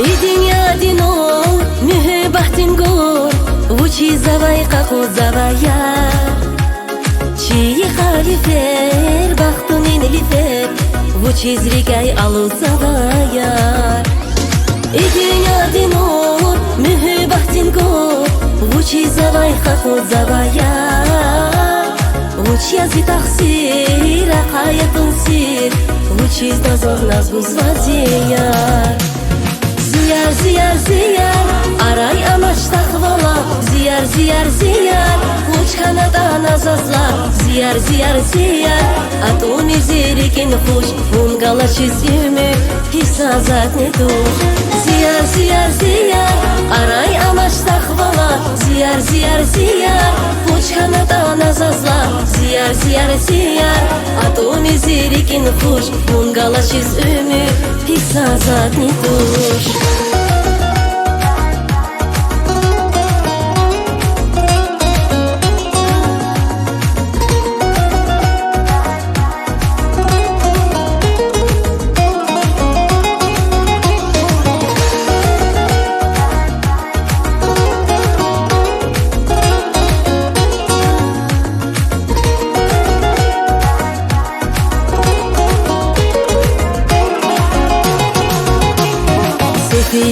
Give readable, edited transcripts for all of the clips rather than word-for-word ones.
Idinja dinor, mühebahtin gor Vuči zavai qaqo zavaya Çiğ halifer, baktun inilifer Vuči zrigay alu zavaya Idinja dinor, mühebahtin gor Vuči zavai qaqo zavaya Vuči yazi taksir, akayatun sir Vuči zdazor nazguz vaziyar Ziyar ziyar ziyar Aray amaç takvala Ziyar ziyar ziyar Uç kanadan azazla Ziyar ziyar ziyar Atun izirikin hoş Ungala çizimi Hissazat ne dur Ziyar ziyar ziyar Aray amaç takvala Ziyar ziyar ziyar Uç kanadan azazla Ziyar ziyar ziyar Atun izirikin hoş Ungala çizimi Hissazat ne dur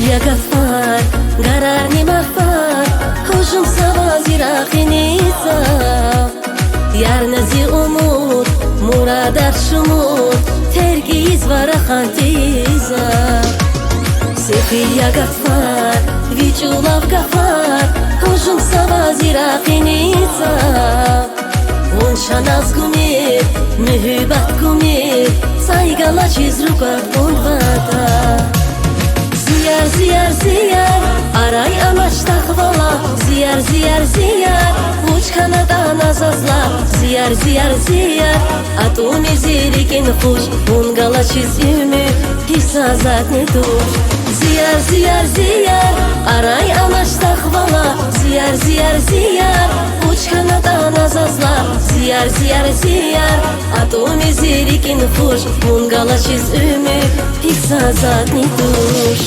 Ya gafar, garar ni mafar Hujum savazira khiniza Yar nazi umut, muradar shumut Tergiz varakhantiza Sefi ya gafar, vichulav gafar Hujum savazira khiniza Unshanaz gumir, mühübat gumir Saygala çizrukat bulvada Ziyar ziyar ziyar Aray amaç takvala Ziyar ziyar ziyar Uç kanadan azazla Ziyar ziyar ziyar Atun izirikin hoş Ungala çizimi Hissazat ne dur Ziyar ziyar ziyar Aray amaç takvala Ziyar ziyar ziyar Uç kanadan azazla Ziyar ziyar ziyar Atun izirikin hoş Ungala çizimi Hissazat ne dur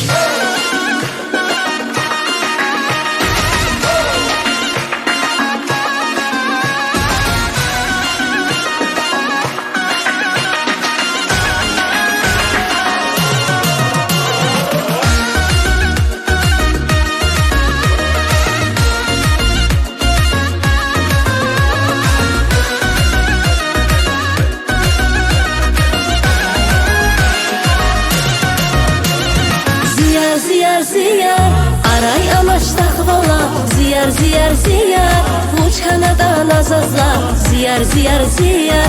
Ziyar ziyar Aray amaç takvala Ziyar ziyar ziyar Uç kanadan azazla Ziyar ziyar ziyar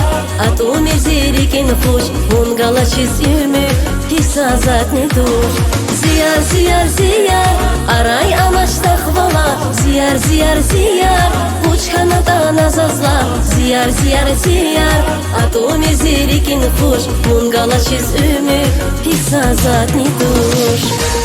Atun izirikin hoş Ungala çizimi Hissazat ne dur Ziyar ziyar ziyar Aray amaç takvala Ziyar ziyar ziyar Uç kanadan azazla Ziyar ziyar ziyar Atun izirikin hoş Ungala çizimi Hissazat ne dur